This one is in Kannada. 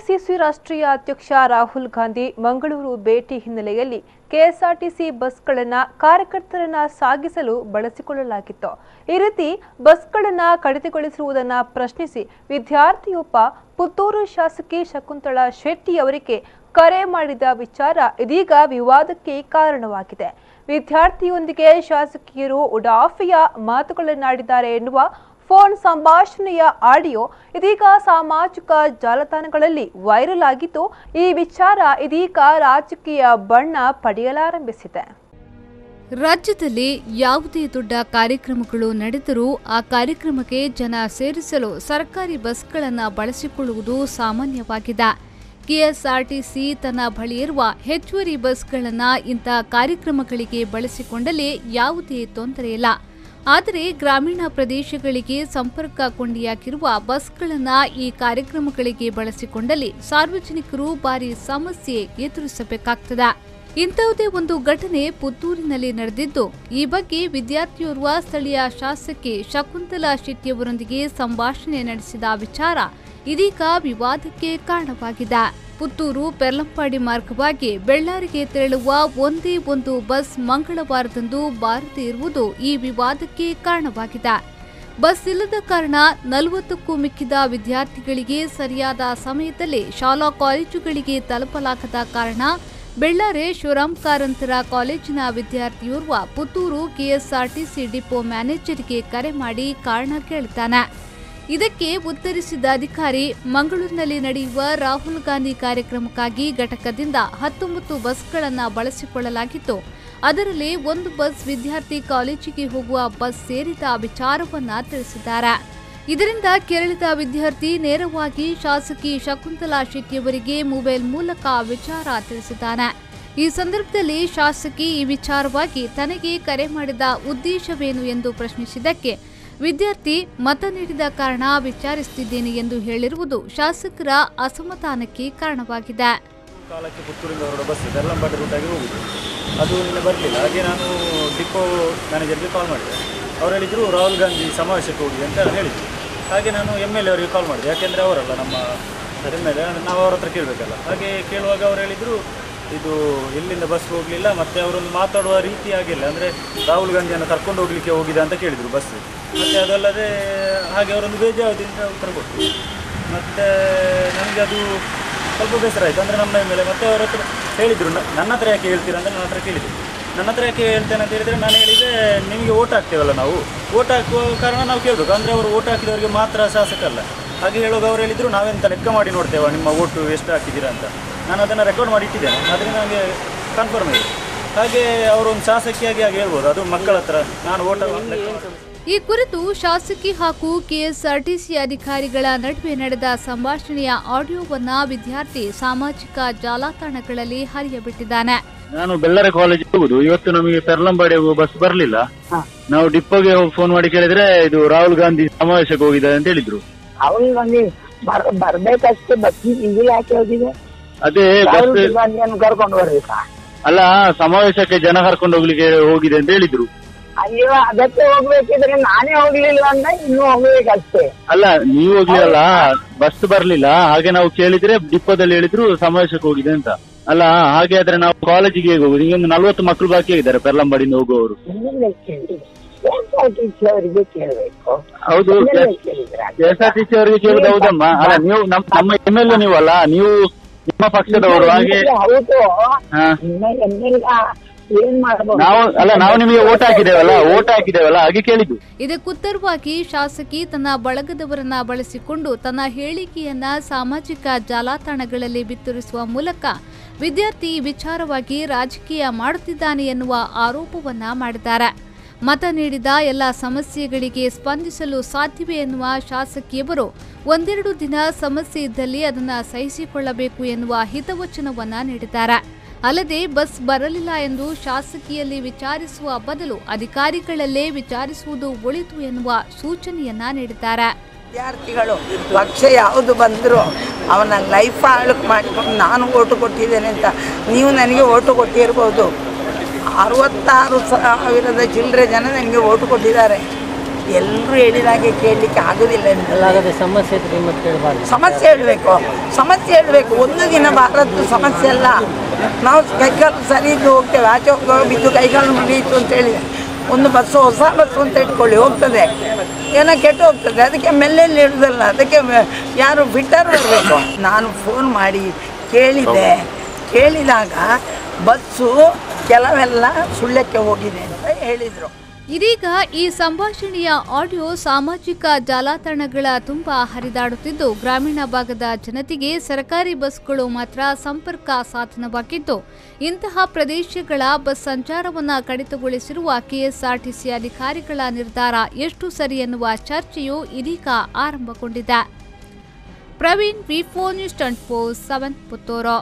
ಎಐಸಿಸಿ ರಾಷ್ಟ್ರೀಯ ಅಧ್ಯಕ್ಷ ರಾಹುಲ್ ಗಾಂಧಿ ಮಂಗಳೂರು ಭೇಟಿ ಹಿನ್ನೆಲೆಯಲ್ಲಿ ಕೆಎಸ್ಆರ್ಟಿಸಿ ಬಸ್ಗಳನ್ನು ಕಾರ್ಯಕರ್ತರನ್ನ ಸಾಗಿಸಲು ಬಳಸಿಕೊಳ್ಳಲಾಗಿತ್ತು. ಈ ರೀತಿ ಬಸ್ಗಳನ್ನು ಕಡಿತಗೊಳಿಸಿರುವುದನ್ನು ಪ್ರಶ್ನಿಸಿ ವಿದ್ಯಾರ್ಥಿಯೊಬ್ಬ ಪುತ್ತೂರು ಶಾಸಕಿ ಶಕುಂತಳಾ ಶೆಟ್ಟಿ ಅವರಿಗೆ ಕರೆ ಮಾಡಿದ ವಿಚಾರ ಇದೀಗ ವಿವಾದಕ್ಕೆ ಕಾರಣವಾಗಿದೆ. ವಿದ್ಯಾರ್ಥಿಯೊಂದಿಗೆ ಶಾಸಕಿಯರು ಉಡಾಫೆಯ ಮಾತುಗಳನ್ನಾಡಿದ್ದಾರೆ ಎನ್ನುವ ಫೋನ್ ಸಂಭಾಷಣೆಯ ಆಡಿಯೋ ಇದೀಗ ಸಾಮಾಜಿಕ ಜಾಲತಾಣಗಳಲ್ಲಿ ವೈರಲ್ ಆಗಿದ್ದು, ಈ ವಿಚಾರ ಇದೀಗ ರಾಜಕೀಯ ಬಣ್ಣ ಪಡೆಯಲಾರಂಭಿಸಿದೆ. ರಾಜ್ಯದಲ್ಲಿ ಯಾವುದೇ ದೊಡ್ಡ ಕಾರ್ಯಕ್ರಮಗಳು ನಡೆದರೂ ಆ ಕಾರ್ಯಕ್ರಮಕ್ಕೆ ಜನ ಸೇರಿಸಲು ಸರ್ಕಾರಿ ಬಸ್ಗಳನ್ನು ಬಳಸಿಕೊಳ್ಳುವುದು ಸಾಮಾನ್ಯವಾಗಿದೆ. ಕೆಎಸ್ಆರ್ಟಿಸಿ ತನ್ನ ಬಳಿ ಇರುವ ಹೆಚ್ಚುವರಿ ಬಸ್ಗಳನ್ನು ಇಂಥ ಕಾರ್ಯಕ್ರಮಗಳಿಗೆ ಬಳಸಿಕೊಂಡಲ್ಲಿ ಯಾವುದೇ ತೊಂದರೆ ಇಲ್ಲ. ಆದರೆ ಗ್ರಾಮೀಣ ಪ್ರದೇಶಗಳಿಗೆ ಸಂಪರ್ಕ ಕೊಂಡಿಯಾಗಿರುವ ಬಸ್ಗಳನ್ನು ಈ ಕಾರ್ಯಕ್ರಮಗಳಿಗೆ ಬಳಸಿಕೊಂಡಲ್ಲಿ ಸಾರ್ವಜನಿಕರು ಭಾರಿ ಸಮಸ್ಯೆ ಎದುರಿಸಬೇಕಾಗ್ತದೆ. ಇಂತಹುದೇ ಒಂದು ಘಟನೆ ಪುತ್ತೂರಿನಲ್ಲಿ ನಡೆದಿದ್ದು, ಈ ಬಗ್ಗೆ ವಿದ್ಯಾರ್ಥಿಯೋರ್ವ ಸ್ಥಳೀಯ ಶಾಸಕಿ ಶಕುಂತಳಾ ಶೆಟ್ಟಿಯವರೊಂದಿಗೆ ಸಂಭಾಷಣೆ ನಡೆಸಿದ ವಿಚಾರ ಇದೀಗ ವಿವಾದಕ್ಕೆ ಕಾರಣವಾಗಿದೆ. ಪುತ್ತೂರು ಪೆರ್ಲಂಪಾಡಿ ಮಾರ್ಗವಾಗಿ ಬೆಳ್ಳಾರಿಗೆ ತೆರಳುವ ಒಂದೇ ಒಂದು ಬಸ್ ಮಂಗಳವಾರದಂದು ಬಾರದೇ ಇರುವುದು ಈ ವಿವಾದಕ್ಕೆ ಕಾರಣವಾಗಿದೆ. ಬಸ್ ಇಲ್ಲದ ಕಾರಣ 40ಕ್ಕೂ ಮಿಕ್ಕಿದ ವಿದ್ಯಾರ್ಥಿಗಳಿಗೆ ಸರಿಯಾದ ಸಮಯದಲ್ಲಿ ಶಾಲಾ ಕಾಲೇಜುಗಳಿಗೆ ತಲುಪಲಾಗದ ಕಾರಣ ಬೆಳ್ಳಾರೆ ಶಿವರಾಮ್ ಕಾರಂತರ ಕಾಲೇಜಿನ ವಿದ್ಯಾರ್ಥಿಯೋರ್ವ ಪುತ್ತೂರು ಕೆಎಸ್ಆರ್ಟಿಸಿ ಡಿಪೋ ಮ್ಯಾನೇಜರ್ಗೆ ಕರೆ ಮಾಡಿ ಕಾರಣ ಕೇಳುತ್ತಾನೆ. ಇದಕ್ಕೆ ಉತ್ತರಿಸಿದ ಅಧಿಕಾರಿ, ಮಂಗಳೂರಿನಲ್ಲಿ ನಡೆಯುವ ರಾಹುಲ್ ಗಾಂಧಿ ಕಾರ್ಯಕ್ರಮಕ್ಕಾಗಿ ಘಟಕದಿಂದ 19 ಬಸ್ಗಳನ್ನು ಬಳಸಿಕೊಳ್ಳಲಾಗಿತ್ತು. ಅದರಲ್ಲಿ ಒಂದು ಬಸ್ ವಿದ್ಯಾರ್ಥಿ ಕಾಲೇಜಿಗೆ ಹೋಗುವ ಬಸ್ ಸೇರಿದ ವಿಚಾರವನ್ನ ತಿಳಿಸಿದ್ದಾರೆ. ಇದರಿಂದ ಕೆರಳಿದ ವಿದ್ಯಾರ್ಥಿ ನೇರವಾಗಿ ಶಾಸಕಿ ಶಕುಂತಳಾ ಶೆಟ್ಟಿಯವರಿಗೆ ಮೊಬೈಲ್ ಮೂಲಕ ವಿಚಾರ ತಿಳಿಸಿದ್ದಾನೆ. ಈ ಸಂದರ್ಭದಲ್ಲಿ ಶಾಸಕಿ ಈ ವಿಚಾರವಾಗಿ ತನಗೆ ಕರೆ ಮಾಡಿದ ಉದ್ದೇಶವೇನು ಎಂದು ಪ್ರಶ್ನಿಸಿದ್ದಕ್ಕೆ ವಿದ್ಯಾರ್ಥಿ ಮತ ನೀಡಿದ ಕಾರಣ ವಿಚಾರಿಸುತ್ತಿದ್ದೇನೆ ಎಂದು ಹೇಳಿರುವುದು ಶಾಸಕರ ಅಸಮಾಧಾನಕ್ಕೆ ಕಾರಣವಾಗಿದೆ. ಕಾಲಕ್ಕೆ ಪುತ್ತೂರಿಂದ ಹೊರಡ ಬಸ್ ಬೆರ್ಲಂಪಾಡಿ ರೂಟಾಗಿ ಹೋಗುದು, ಅದು ನಿನ್ನೆ ಬರಲಿಲ್ಲ. ಹಾಗೆ ನಾನು ಡಿಪೋ ಮ್ಯಾನೇಜರ್ಗೆ ಕಾಲ್ ಮಾಡಿದೆ. ಅವ್ರು ಹೇಳಿದರು ರಾಹುಲ್ ಗಾಂಧಿ ಸಮಾವೇಶಕ್ಕೆ ಹೋಗಿದೆ ಅಂತ ಹೇಳಿದರು. ಹಾಗೆ ನಾನು MLA ಅವರಿಗೆ ಕಾಲ್ ಮಾಡಿದೆ, ಯಾಕೆಂದರೆ ಅವರಲ್ಲ ನಮ್ಮ MLA, ನಾವು ಅವ್ರ ಹತ್ರ ಕೇಳಬೇಕಲ್ಲ. ಹಾಗೆ ಕೇಳುವಾಗ ಅವ್ರು ಹೇಳಿದರು ಇದು ಎಲ್ಲಿಂದ ಬಸ್ ಹೋಗಲಿಲ್ಲ, ಮತ್ತು ಅವರೊಂದು ಮಾತಾಡುವ ರೀತಿ ಆಗಿಲ್ಲ, ಅಂದರೆ ರಾಹುಲ್ ಗಾಂಧಿಯನ್ನು ಕರ್ಕೊಂಡು ಹೋಗಲಿಕ್ಕೆ ಹೋಗಿದೆ ಅಂತ ಕೇಳಿದರು ಬಸ್. ಮತ್ತು ಅದಲ್ಲದೆ ಹಾಗೆ ಅವರೊಂದು ಬೇಜಾವದಿಂದ ಉತ್ತರ ಕೊಟ್ಟರು. ಮತ್ತು ನನಗೆ ಅದು ಸ್ವಲ್ಪ ಬೇಸರ ಆಯಿತು. ಅಂದರೆ ನಮ್ಮ ಮೇಲೆ ಮತ್ತೆ ಅವರ ಹತ್ರ ಹೇಳಿದರು, ನನ್ನ ಹತ್ರ ಯಾಕೆ ಹೇಳ್ತೀರಾ ಅಂದರೆ ನನ್ನ ಹತ್ರ ಕೇಳಿದರು. ನನ್ನ ಹತ್ರ ಯಾಕೆ ಹೇಳ್ತೇನೆ ಅಂತ ಹೇಳಿದರೆ ನಾನು ಹೇಳಿದೆ, ನಿಮಗೆ ಓಟ್ ಹಾಕ್ತೇವಲ್ಲ, ನಾವು ಓಟ್ ಹಾಕುವ ಕಾರಣ ನಾವು ಕೇಳಬೇಕು, ಅಂದರೆ ಅವರು ಓಟ್ ಹಾಕಿದವರಿಗೆ ಮಾತ್ರ ಶಾಸಕ ಅಲ್ಲ. ಹಾಗೆ ಹೇಳುವಾಗ ಅವ್ರು ಹೇಳಿದರು, ನಾವೆಂತ ಲೆಕ್ಕ ಮಾಡಿ ನೋಡ್ತೇವೆ ನಿಮ್ಮ ಓಟು ಎಷ್ಟು ಹಾಕಿದ್ದೀರಾ ಅಂತ. ನಾನು ಅದನ್ನು ರೆಕಾರ್ಡ್ ಮಾಡಿ ಇಟ್ಟಿದ್ದೇನೆ, ಅದರಿಂದ ನನಗೆ ಕನ್ಫರ್ಮ್ ಇದೆ. ಹಾಗೆ ಅವರೊಂದು ಶಾಸಕಿಯಾಗಿ ಹಾಗೆ ಹೇಳ್ಬೋದು, ಅದು ಮಕ್ಕಳ ಹತ್ರ ನಾನು ಓಟ. ಈ ಕುರಿತು ಶಾಸಕಿ ಹಾಗೂ ಕೆಎಸ್ಆರ್ಟಿಸಿ ಅಧಿಕಾರಿಗಳ ನಡುವೆ ನಡೆದ ಸಂಭಾಷಣೆಯ ಆಡಿಯೋವನ್ನ ವಿದ್ಯಾರ್ಥಿ ಸಾಮಾಜಿಕ ಜಾಲತಾಣಗಳಲ್ಲಿ ಹರಿಯಬಿಟ್ಟಿದ್ದಾನೆ. ನಾನು ಬೆಳ್ಳಾರೆ ಕಾಲೇಜ್ ಹೋಗುದು, ಇವತ್ತು ನಮಗೆ ಪೆರ್ಲಂಪಾಡಿ ಬಸ್ ಬರಲಿಲ್ಲ. ನಾವು ಡಿಪೋಗೆ ಫೋನ್ ಮಾಡಿ ಕೇಳಿದ್ರೆ ಇದು ರಾಹುಲ್ ಗಾಂಧಿ ಸಮಾವೇಶಕ್ಕೆ ಹೋಗಿದ್ದಾರೆ ಅಂತ ಹೇಳಿದ್ರು. ರಾಹುಲ್ ಗಾಂಧಿ ಬರ್ಬೇಕಷ್ಟೇ, ಬಸ್ ಈಗ ಯಾಕೆ ಹೋಗಿದೆ? ಅದೇ ಕರ್ಕೊಂಡು ಬರ್ಬೇಕಾ? ಅಲ್ಲ, ಸಮಾವೇಶಕ್ಕೆ ಜನ ಕರ್ಕೊಂಡು ಹೋಗ್ಲಿಕ್ಕೆ ಹೋಗಿದೆ ಅಂತ ಹೇಳಿದ್ರು. ಅಯ್ಯೋ, ಅದಕ್ಕೆ ಹೋಗ್ಬೇಕಿದ್ರೆ ನಾನೇ ಹೋಗ್ಲಿಲ್ಲ ಅಂದ್ರೆ ಇನ್ನೂ ಹೋಗ್ಬೇಕಷ್ಟೇ. ಅಲ್ಲ, ನೀವು ಹೋಗ್ಲಿಲ್ಲ, ಬಸ್ ಬರ್ಲಿಲ್ಲ. ಹಾಗೆ ನಾವು ಕೇಳಿದ್ರೆ ಡಿಪೋದಲ್ಲಿ ಹೇಳಿದ್ರು ಸಮಾವೇಶಕ್ಕೆ ಹೋಗಿದೆ ಅಂತ. ಅಲ್ಲ, ಹಾಗೆ ಆದ್ರೆ ನಾವು ಕಾಲೇಜಿಗೆ ಹೇಗೆ ಹೋಗುದು? ಈಗ 40 ಮಕ್ಕಳು ಬಾಕಿ ಆಗಿದ್ದಾರೆ ಪೆರ್ಲಂಪಾಡಿಯಿಂದ ಹೋಗುವವರು. ಅವರಿಗೆ ಕೇಳಬೇಕು. ಹೌದು, ಕೆಎಸ್ಆರ್ಟಿಸಿ ಅವರಿಗೆ ಕೇಳುದು ಹೌದಮ್ಮ. ಅಲ್ಲ, ನೀವು ನಮ್ಮ MLA ನೀವು ಅಲ್ಲ, ನೀವು ನಿಮ್ಮ ಪಕ್ಷದವರು. ಹಾಗೆ ನಾವು ನಿಮಗೆ ಓಟ್ ಹಾಕಿದ್ದೇವಲ್ಲ ಹಾಗೆ ಕೇಳಿದ್ದು. ಇದಕ್ಕುತ್ತರವಾಗಿ ಶಾಸಕಿ ತನ್ನ ಬಳಗದವರನ್ನ ಬಳಸಿಕೊಂಡು ತನ್ನ ಹೇಳಿಕೆಯನ್ನ ಸಾಮಾಜಿಕ ಜಾಲತಾಣಗಳಲ್ಲಿ ಬಿತ್ತರಿಸುವ ಮೂಲಕ ವಿದ್ಯಾರ್ಥಿ ವಿಚಾರವಾಗಿ ರಾಜಕೀಯ ಮಾಡುತ್ತಿದ್ದಾನೆ ಎನ್ನುವ ಆರೋಪವನ್ನ ಮಾಡಿದ್ದಾರೆ. ಮತ ನೀಡಿದ ಎಲ್ಲ ಸಮಸ್ಯೆಗಳಿಗೆ ಸ್ಪಂದಿಸಲು ಸಾಧ್ಯವೇ ಎನ್ನುವ ಶಾಸಕಿಯವರು ಒಂದೆರಡು ದಿನ ಸಮಸ್ಯೆ ಇದ್ದಲ್ಲಿ ಅದನ್ನು ಸಹಿಸಿಕೊಳ್ಳಬೇಕು ಎನ್ನುವ ಹಿತವಚನವನ್ನ ನೀಡಿದ್ದಾರೆ. ಅಲ್ಲದೆ ಬಸ್ ಬರಲಿಲ್ಲ ಎಂದು ಶಾಸಕಿಯಲ್ಲಿ ವಿಚಾರಿಸುವ ಬದಲು ಅಧಿಕಾರಿಗಳಲ್ಲೇ ವಿಚಾರಿಸುವುದು ಒಳಿತು ಎನ್ನುವ ಸೂಚನೆಯನ್ನ ನೀಡಿದ್ದಾರೆ. ವಿದ್ಯಾರ್ಥಿಗಳು ಪಕ್ಷ ಯಾವುದು ಬಂದರೂ ಅವನ ಲೈಫ್ ಹಾಳು ಮಾಡಿಕೊಂಡು ನಾನು ಓಟು ಕೊಟ್ಟಿದ್ದೇನೆ ಅಂತ ನೀವು ನನಗೆ ಓಟು ಕೊಟ್ಟಿರ್ಬೋದು. 66,000 ಚಿಲ್ಲರೆ ಜನ ನನಗೆ ಓಟು ಕೊಟ್ಟಿದ್ದಾರೆ. ಎಲ್ಲರೂ ಹೇಳಿದಾಗೆ ಕೇಳಲಿಕ್ಕೆ ಆಗೋದಿಲ್ಲ ಎಲ್ಲಾಗದೆ ಸಮಸ್ಯೆ ಇದ್ರೆ ಮತ್ತೆ ಕೇಳಬಾರ್ದು. ಸಮಸ್ಯೆ ಹೇಳಬೇಕು. ಒಂದು ದಿನ ಬಾರದ್ದು ಸಮಸ್ಯೆ ಅಲ್ಲ. ನಾವು ಕೈಕಾಲು ಸರಿ ಇದ್ದು ಹೋಗ್ತೇವೆ, ಆಚೆ ಹೋಗುವಾಗ ಬಿದ್ದು ಕೈಕಾಲು ಮುರಿಯಿತು ಅಂತೇಳಿ ಒಂದು ಬಸ್ಸು, ಹೊಸ ಬಸ್ಸು ಅಂತ ಇಟ್ಕೊಳ್ಳಿ, ಹೋಗ್ತದೆ, ಏನೋ ಕೆಟ್ಟು ಹೋಗ್ತದೆ. ಅದಕ್ಕೆ ಮೆಲ್ಲೆಲ್ಲಿ ಹೇಳುವುದಲ್ಲ, ಅದಕ್ಕೆ ಯಾರು ಫಿಟ್ಟರ್ ಬರಬೇಕು. ನಾನು ಫೋನ್ ಮಾಡಿ ಕೇಳಿದಾಗ ಬಸ್ಸು ಕೆಲವೆಲ್ಲ ಸುಳ್ಯಕ್ಕೆ ಹೋಗಿದೆ ಅಂತ ಹೇಳಿದರು. ಇದೀಗ ಈ ಸಂಭಾಷಣೆಯ ಆಡಿಯೋ ಸಾಮಾಜಿಕ ಜಾಲತಾಣಗಳ ತುಂಬ ಹರಿದಾಡುತ್ತಿದ್ದು, ಗ್ರಾಮೀಣ ಭಾಗದ ಜನತೆಗೆ ಸರ್ಕಾರಿ ಬಸ್ಗಳು ಮಾತ್ರ ಸಂಪರ್ಕ ಸಾಧನವಾಗಿದ್ದು, ಇಂತಹ ಪ್ರದೇಶಗಳ ಬಸ್ ಸಂಚಾರವನ್ನು ಕಡಿತಗೊಳಿಸಿರುವ ಕೆಎಸ್ಆರ್ಟಿಸಿ ಅಧಿಕಾರಿಗಳ ನಿರ್ಧಾರ ಎಷ್ಟು ಸರಿ ಎನ್ನುವ ಚರ್ಚೆಯು ಇದೀಗ ಆರಂಭಗೊಂಡಿದೆ. ಪ್ರವೀಣ್, ವಿ4 ನ್ಯೂಸ್ 24/7 ಪುತ್ತೂರು.